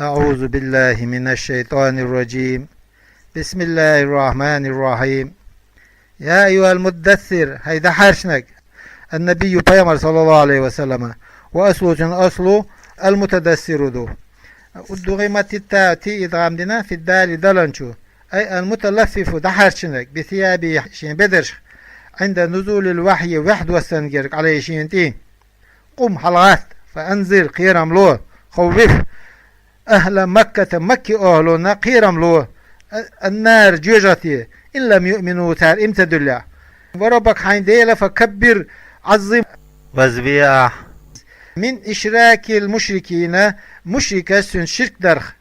أعوذ بالله من الشيطان الرجيم. بسم الله الرحمن الرحيم. يا أيها المدثر هيدا حرشنك النبي بيامر صلى الله عليه وسلم وأسوة أصله المتدثر دو الدغيمة التاء إدغام دينا في الدال دلنشو أي المتلفف دحرشنك بثياب شين بدرش عند نزول الوحي وحد وسنجرك عليه شينتين قم حلغات فأنزل قيرم له خوف أهل مكة مكي أهلنا قيرم له النار جوجتي إن لم يؤمنوا تار امتدوا الله وربك حين ديلا فكبر عظم وزبيع من إشراك المشركين مشركة سن شرك درخ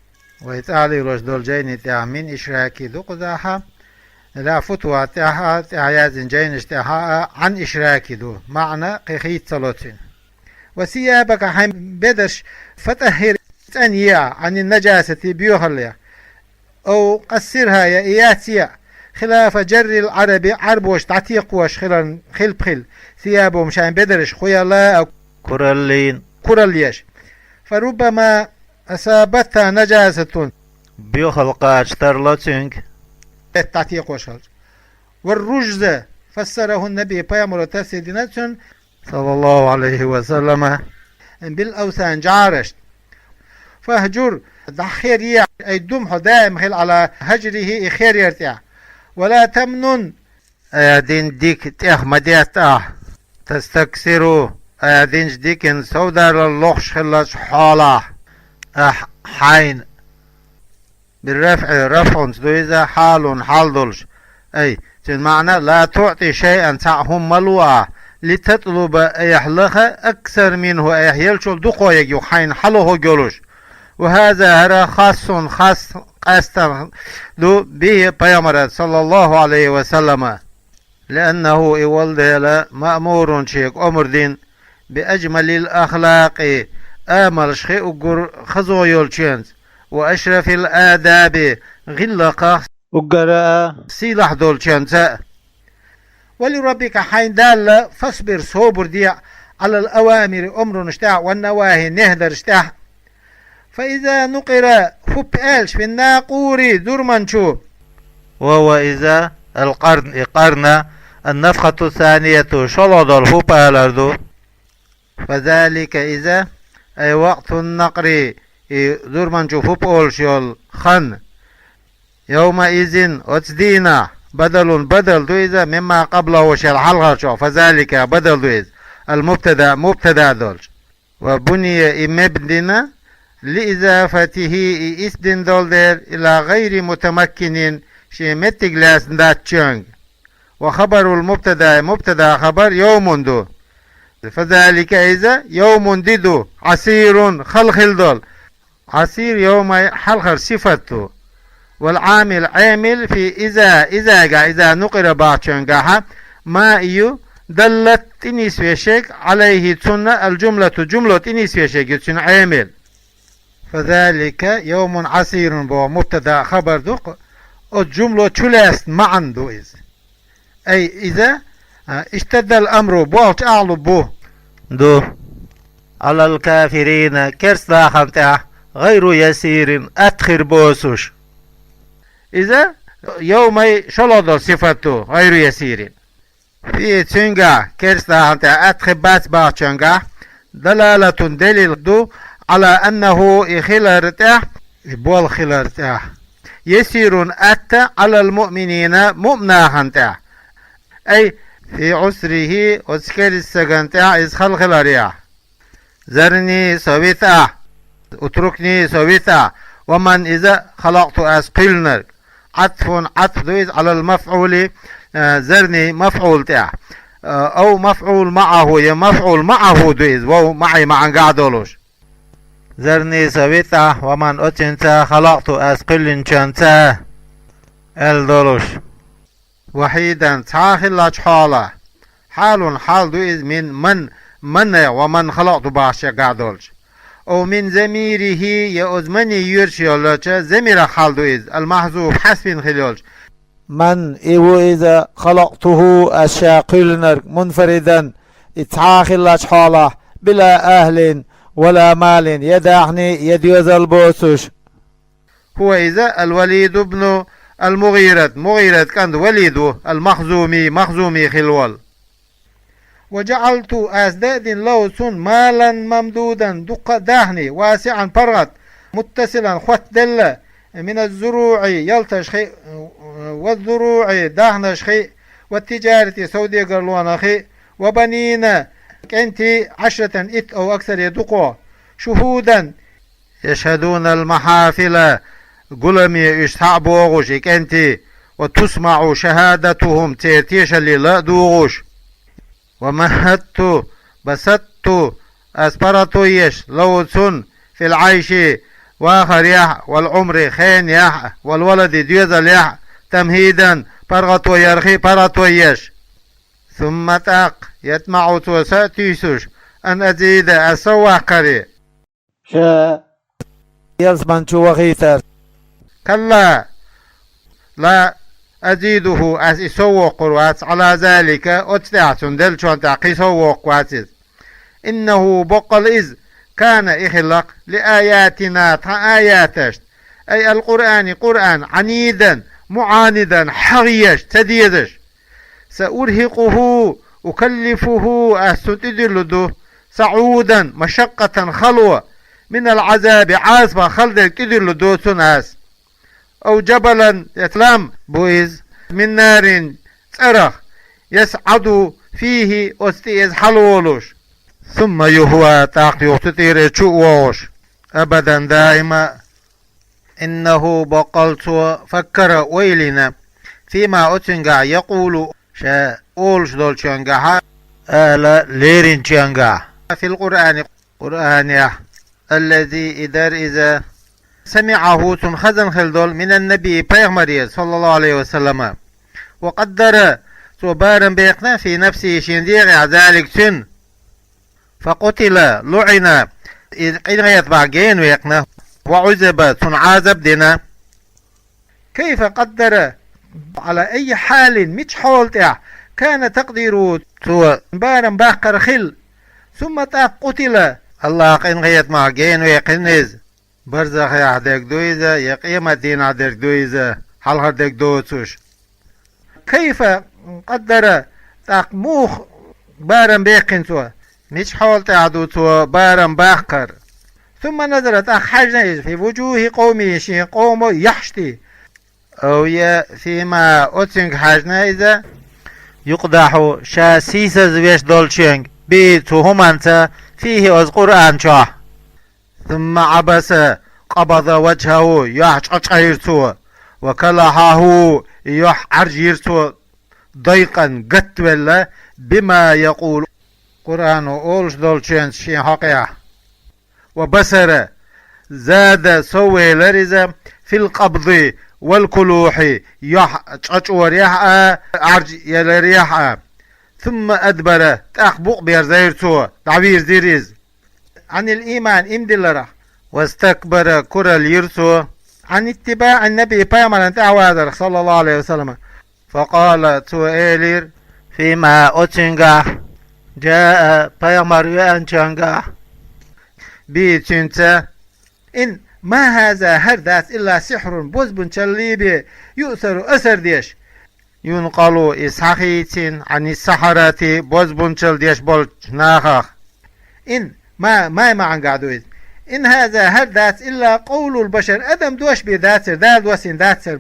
ويتعالي رجدول جيني تاع من إشراكي دو قداها لا فتوى تاعها تعيازن جينش تاعها عن إشراكي دو معنى قيخيت صلوتين وسيابك حين بدش فتهر تانية عن النجاسة بيوهليا أو قصرها يا إياتيا خلاف جر العربي عرب وش تعتيق وش خل بخل ثيابه مشان بدرش خيلا أو كرليش فربما أصابتها نجاسة بيوخلقاش ترلوتينك تعتيق وشل والرجز فسره النبي بيامر تسيدنا صلى الله عليه وسلم بالأوثان جارشت فهجر دخيرية أي دمح دائم خل على هجره خير يرتاح ولا تمنن دين ديك تيخ مديت تستكسروا دين ديكن سودار اللوخش خلاش حالة حين بالرفع رفع دويزا حال دولش أي معنى لا تعطي شيئا تعهم ملوى لتطلب أيحلخ أكثر منه أيحيلشل دقويق يحين حلوه جولش وهذا هرا خاص قاستر دو به بيامر صلى الله عليه وسلم لأنه يولد مأمور شيك أمر دين بأجمل الأخلاق آمل شخي أقر خزو يولشينز وأشرف الآداب غلق أقر سيلح دولشينز ولربك حين دال فاصبر صبر ديع على الأوامر أمر نشتاع والنواهي نهدر اشتاع فإذا نقر فبالش في الناقور درمنشو وهو إذا القرن النفخة الثانية شلد الفبالردو فذلك إذا أي وقت النقر درمنشو فبالشول خن يومئذ أتدينا بدل دو إذا مما قبله شرح الغرشو فذلك بدل دو إذا المبتدا دولش وبني مبدنا لإضافته إسدن دولدر إلى غير متمكن شيمت جلاس داتشنج وخبر مبتدا خبر يوم دو فذلك إذا يوم ديدو عسير خلخل دول عسير يوم حلخر صفته والعامل عامل في إذا نقر باتشنجها ما إيو دلت إنيس ويشيك عليه تسنة الجملة جملة إنيس ويشيك يتسن عامل فذلك يوم عسير بو مبتدا خبر دوق الجملة ثلاث معا دو إذ أي إذا اشتد الأمر بوالت أعلو بو دو على الكافرين كرس داخل غير يسير أتخر بوسوش إذا يوم شلد صفته غير يسير في تنجا كرس داخل أتخر باس باچنجا دلالة دليل دو على أنه خلرته بول خلرته يسير أتى على المؤمنين مؤمنا أي في عسره أسكر السجنته إذ خلريه زرني سويته اتركني سويته ومن إذا خلقت أسقلنر عطف دويز على المفعول زرني مفعول تاع أو مفعول معه يا مفعول معه دويز وهو معي معا قاعدولوش زرني سويته ومن أتنت خلقت أسقل شنته الدولوش وحيدا تاخل حالة حال دويز من ومن خلقت باشا قاعدولش أو من زميره يا أزمني يرشي الله زمير حال دويز المحذوف حسب خلولش من إذا خلقته أشاقلنر منفردا اتعاخل حالة بلا أهل ولا مال يدعني يديوز البوسوش. هو إذا الوليد بن مغيرة كان وليده مخزومي خلول. وجعلت أزداد لوسن مالا ممدودا دق دهني واسعا فرغت متصلا خوت دلة من الزروع يلتشخي والزروع دهنشخي والتجارة سودي قرلوانخي وبنينا كنتي 10 إت أو أكثر يدقوا شهودا يشهدون المحافل قلمي يشتعبوغوش كنتي وتسمع شهادتهم تيرتيش اللي لا دوغوش. ومهدت بسطت أسبرتو يش لوتسن في العيش واخر يح والعمر خين يح والولد ديوزل يح تمهيدا برغتو يرخي برغتو يش. ثم تاق يتمع توساتيسوش أن أزيد أسوى قري شا يزمن شو وغيثر كلا لا أزيده أس إسوق قروات على ذلك أتدعتن دل شوان تعقي سوق قواتز. إنه بقل إذ كان إخلق لآياتنا آياتش أي القرآن قرآن عنيدا معاندا حريش تديدش. سأرهقه أكلفه أستدلده سعودا مشقة خلوة من العذاب عاصفة خلد تدلده سناس أو جبلا يتلام بويز من نار صرخ يسعد فيه أستيز حلولوش. ثم يهوى تاق يختطير تشووش أبدا دائما. إنه بقلت فكر ويلنا فيما أتنقع يقول شا أولش دول شنقع آلا ليرين شنقع في القرآن قرآن الذي إذا سمعه تنخزن خلدول من النبي بيغمري صلى الله عليه وسلم وقدر تبارا بيقنا في نفسه شنديغ ذلك سن فقتل لعن إذ يتبع جين ويقنا وعذب تنعذب دينا. كيف قدر على أي حال مش حولت كان تقديره بارا باقر خل ثم قتل الله قين غيت مع جين ويقنز برزخ يعدك دويزة يقيمة دين عدك دويزة حل هردك دوتوش. كيف قدر موخ بارا بيقن سوا مش حولت عدو بارا باقر. ثم نظرت حاجة في وجوه قومي شين قوم يحشتي أو فيما أتنك حاجنا إذا يقدح شاسيسة زبيش دولشينج بيتو همانتا فيه أز قرآن شاه. ثم عبس قبض وجهه يحشيرتو وكلحه يحرجيرتو ضيقا قتولا بما يقول قرآن أولش دولشين شين حقيا. وبصر زاد سوي لرزة في القبض والكلوح يحشور عرج يلريح. ثم أدبر تأخبق بيرزيرتو تعبير زيريز عن الإيمان إمدلرة واستكبر كرل يرسو عن اتباع النبي بيامر تعوادر صلى الله عليه وسلم. فقال توئيلير فيما أتنغا جاء بيامر يأنشنغا بيتشنتا إن ما هذا هردات إلا سحر بوزبن شليبي يؤثر أثر ديش. ينقلوا إسحاقيتين عن السحرات بوزبن شل ديش بول ناخخ. إن ما عن قعدويز إن هذا هردات إلا قول البشر أدم دوش بذاتر داد وسن ذاتر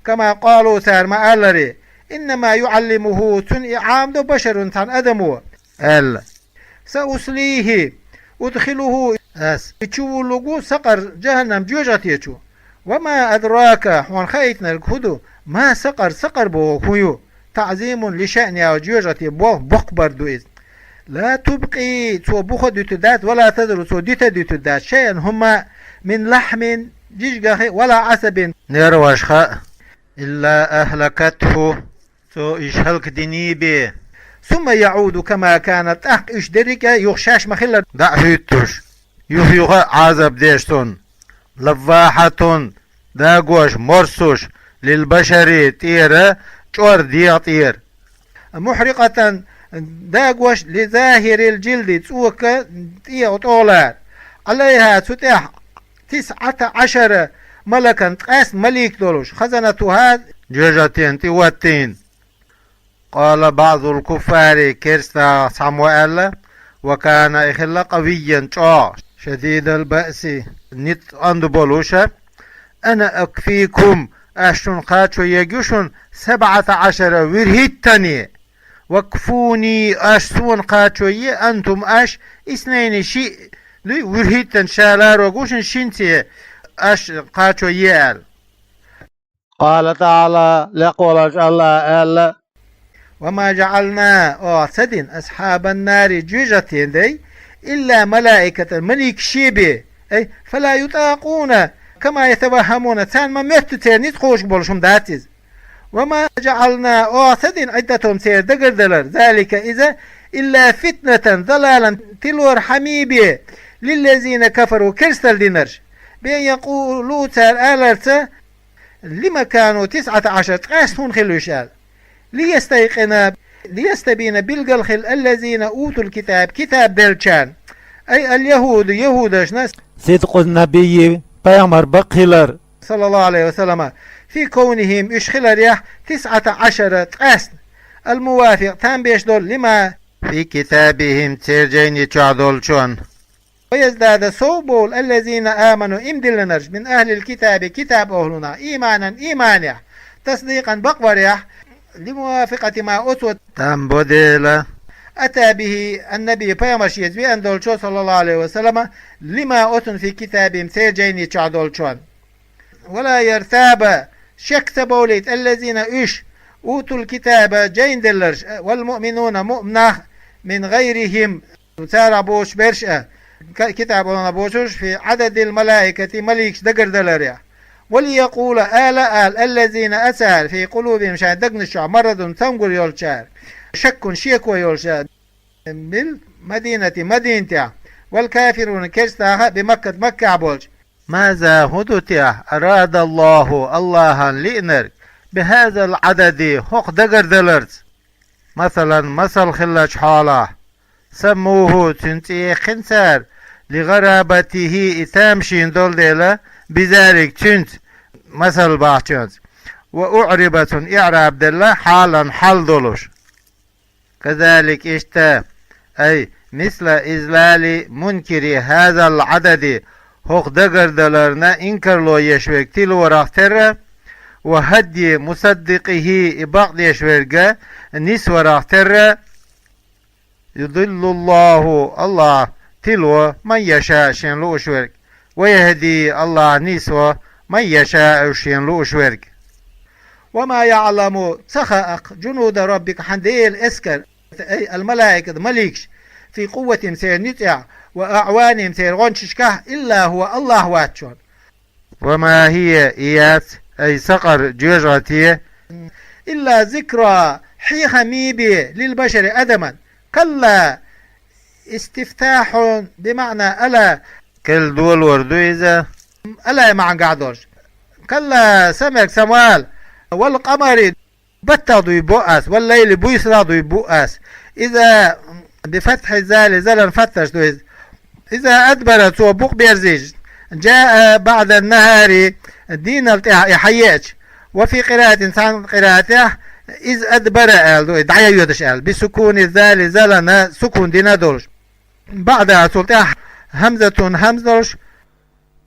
كما قالوا سار ما ألري إنما يعلمه تن عام دو بشر تن أدمو سأسليه أدخله يتشو سقر جهنم جوجت يتشو وما أدراك وان خيتنا الكهدو ما سقر بو كيو تعظيم لشأن يا جوجت بو بقبر دويز. لا تبقي تو بخد تدات ولا تذر تو ديت تدات شيئا هما من لحم جيجغ ولا عصب نروشخ إلا أهلكته تو إشهلك دينيبي. ثم يعود كما كانت إش دريك يخشاش مخلا دعهيتوش يخيخ عذاب ديشتون لفاحة داقوش مرسوش للبشر تيرا چور ديا طير محرقة داقوش لظاهر الجلد تسوك طولار عليها تتح 19 ملكا تقاس مليك دولوش خزنتها جوجتين تيوتين. قال بعض الكفار كيرستا صموئيل وكان إخلا قويا شديد البأس نت أندبولوشا أنا أكفيكم أشتن قاتشو يجوشن 17 ورهتني وكفوني أشتون قاتشو أنتم أش إثنين شيء ورهتن شالار وقوشن شنتي أش قاتشو يال. قال تعالى لقول الله ألا وما جعلنا سدين أصحاب النار جوجتين دي إلا ملائكة ملك شيبي أي فلا يطاقون كما يتوهمون تان ما مهتتين يتخوش بولشم داتيز. وما جعلنا سدين عدتهم سير دقردلر ذلك إذا إلا فتنة ضلالا تلور حميبي للذين كفروا كرستل دينرش بأن يقولوا تار آلرت لما كانوا 19 تقاسون خلوشال ليستبين بالقلخل الذين أوتوا الكتاب كتاب دلشان أي اليهود يهودش ناس صدق النبي بيامر بقيلر صلى الله عليه وسلم في كونهم إشخلر يح 19 تقاسن الموافق تام بيش دول لما في كتابهم ترجين يتعدولشون. ويزداد صوبول الذين آمنوا إمدلنرش من أهل الكتاب كتاب أهلنا إيمانا إيمانيا تصديقا بقوريح لموافقة ما أسوة تنبوديلا أتى به النبي بيامرش يزبي أن دولشو صلى الله عليه وسلم لما أسن في كتابهم سيرجين يتعدولشون. ولا يرتاب شك تبوليت الذين أوتوا الكتاب جين دلرش والمؤمنون مؤمنة من غيرهم تاربوش برشأ كتابنا بوشوش في عدد الملائكة مليكش دقر دلريا. وليقول آل الذين أسال في قلوبهم شان دقنشع مرض تنقر يولشار شك شيكو يولشار بالمدينة مدينتها والكافرون كرستاها بمكة مكة عبولش. ماذا هدوتيا أراد الله لإنرك بهذا العدد حق دقر دلرز مثلا مثل خلاش حاله سموه تنتي خنسار لغرابته إتامشين دول ديلا بذلك تنت مثل باحتيانز وأعربة إعراب دلا حالا حال دولوش. كذلك اشتا أي مثل إزلال منكر هذا العدد حق دقر دلرنا إنكر لو يشوك تلو راختر وهدي مصدقه بعض يشوك نس وراختر يضل الله تلو من يشاء شين لو شورك ويهدي الله نسوة من يشاء شين لو شورك. وما يعلم سخاق جنود ربك حنديل اسكر أي الملائكة مليكش في قوة سير نتع وأعوانهم سير غنششكه إلا هو الله واتشون. وما هي إيات أي سقر جوجاتي إلا ذكرى حيخ ميبي للبشر أدما كلا استفتاح بمعنى ألا كل دول وردويزة ألا مع قعدوش كلا سمك سموال والقمر بتضو يبؤس والليل بيسرضو يبؤس إذا بفتح الزال زلا فتش دويز إذا أدبرت وبوق بيرزيج جاء بعد النهار دين يحييش. وفي قراءة إنسان قراءته إذ أدبر دعيا يودش بسكون الزال زلنا سكون دينا دولش بعدها سلطة همزة همزة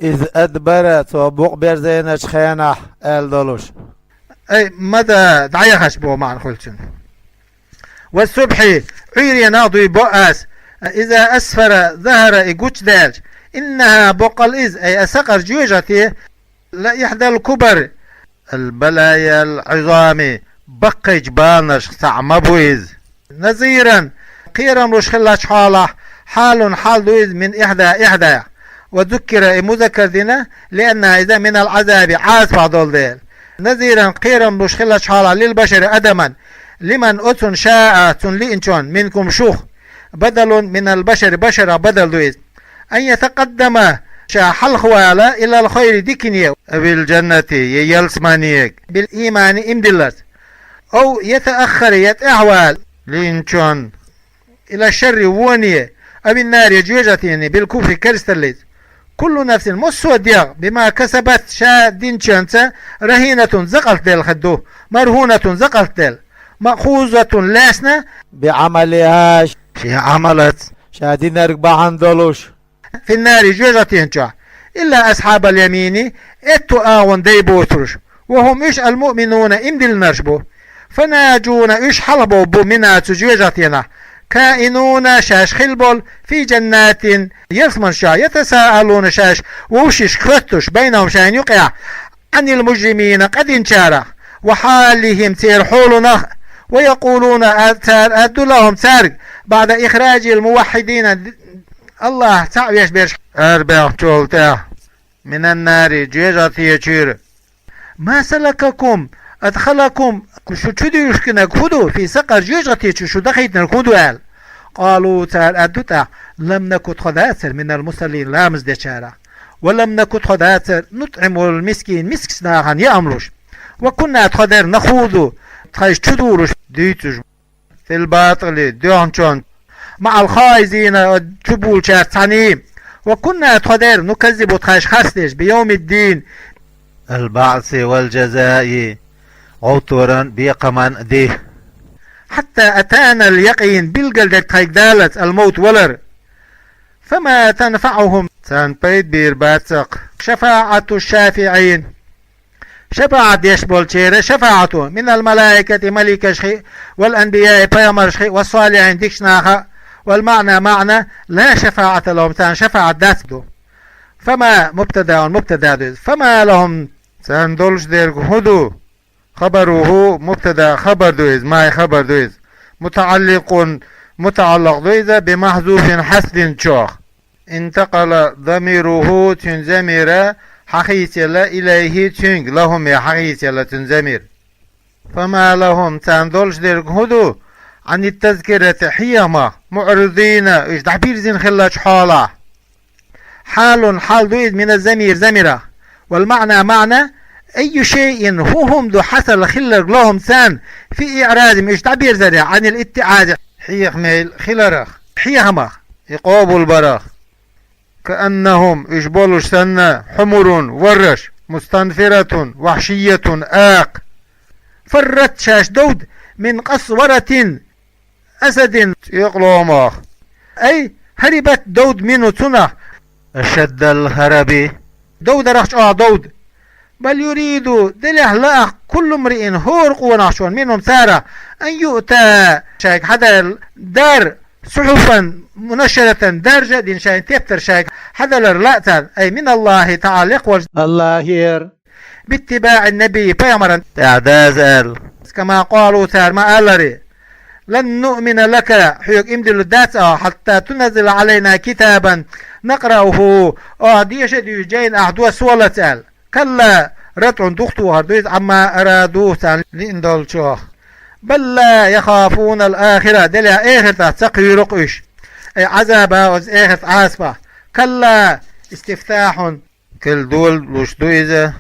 إذ أدبرت وبوق بيرزينش خيانح دولوش أي ماذا دعيا خشبه معن خلتن. والصبح عيري ناضي بؤس إذا أسفر ظهر إيقوش دالش إنها بقل إذ أي أسقر جوجتي لا يحدى الكبر البلايا العظامي بقى جبانش صعمبويز نظيرا قيرا مش خلاش حاله حال دويز من إحدى وذكر مذكر دينا لأنها إذا من العذاب عاصفة دول ديل نظيرا قيرا مش خلاش حاله للبشر أدما لمن أتن شاء لإنشون منكم شوخ بدل من البشر بشر بدل دويز أن يتقدم شاحل خوالة إلى الخير ديكنيه بالجنة يلسمانيك بالإيمان إمدلت أو يتأخر يتأحوال لينشون إلى الشر ونيه أبي النار يجوجتين بالكفر كرستليز كل نفس مسودية بما كسبت شادين شانسا رهينة زقلت ديل خدو مرهونة زقلت ديل مأخوذة لاسنا بعملها شي عملت شادين رقبا دولوش في النار جوجتين شا إلا أصحاب اليمين اتو آون دي بوترش وهم إيش المؤمنون إمدل نرشبو فناجون إيش حلبو بو منا تجوجتين كائنون شاش خلبول في جنات يرسمن شا يتساءلون شاش ووشش كرتش بينهم شان يقع عن المجرمين قد انشارا وحالهم تيرحولنا ويقولون أدوا لهم سارق بعد إخراج الموحدين الله تعويش بيرش أربع جولتا من النار جيجات يشير ما سلككم أدخلكم شو تشديش كنا خدو في سقر جيجات شو دخيتنا خدو قال قالوا تعال أدوتا لم نكن خداتر من المصلين لامز دشارة ولم نكن خداتر نطعم المسكين مسكسنا عن يأمرش وكنا تخدر نخوضو تخيش تدورش ديتش في الباطل ديونشون مع الخائزين تبول شارتاني وكنا تخدر نكذب تخيش خستش بيوم الدين البعث والجزاء عطورا بيقمن ديه حتى أتانا اليقين بالقلدك تخيك دالت الموت ولر فما تنفعهم تنبيد بيرباتق شفاعة الشافعين شفاعة يشبول شيرة شفاعته من الملائكة ملك شخي والأنبياء بيامر شخي والصالحين ديكشناخا والمعنى معنى لا شفاعة لهم تان شفاعة داتدو فما مبتدا فما لهم تندولش دير هدو خبره مبتدا خبر دويز ماي خبر دويز متعلق دويز بمحذوف حسد شوخ انتقل ضميره تنزمر حقيقة إليه تنج لهم يا حقيقة تنزمر فما لهم تندولش دير هدو عن التذكرة حيما معرضين ايش تعبير زين خلاش حالا حال دويز من الزمير زمرة والمعنى معنى أي شيء هم دو حصل خلق لهم سان في إعراضهم إيش تعبير زرع عن الاتعاد حيخ ميل خلرخ حيهما إقاب البرخ كأنهم إشبولش سنة حمر ورش مستنفرة وحشية آق فرت شاش دود من قصورة أسد يقلومخ أي هربت دود منه تنه أشد الهرب دود رخش دود بل يريد دلح لا كل امرئ هورق ونعشون منهم سارة أن يؤتى شايك حدا دار صحفا منشرة دار جدين شايك تفتر شايك حدا لرلأتا أي من الله تعالى يقوى الله ير باتباع النبي بيامرا اعداز كما قالوا تار ما ألري لن نؤمن لك حيوك امدل الدات حتى تنزل علينا كتابا نقرأه ديش دي جين أحدوى سولة كلا رتع دختو هردويز عما أرادوه تان لإندول شوخ بل لا يخافون الآخرة دلها آخرة تقوي رقش أي عذابها وز آخرة عاسبة كلا استفتاح كل دول لوش دويزة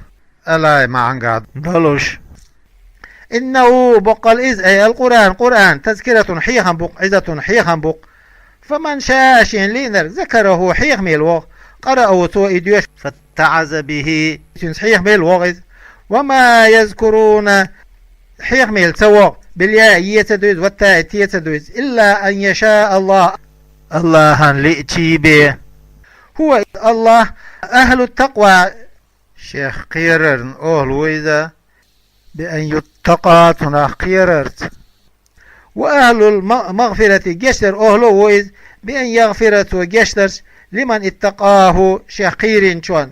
ألا ما عنقاد دولوش إنه بقى أي القرآن قرآن تذكرة حيخا بق عزة حيخا بق فمن شاشين لينر ذكره حيخ ميلو قرأه تو إديوش فاتعز به حيخ ميلو وما يذكرون حيخ ميل سوا بالياء يتدوز والتاء يتدوز إلا أن يشاء الله الله لئتي به هو الله أهل التقوى شيخ قيرر أهل وإذا بأن يتقى تنقيررت وأهل المغفرة جشتر أهله وإذ بأن يغفرت وجشتر لمن اتقاه شقير شوان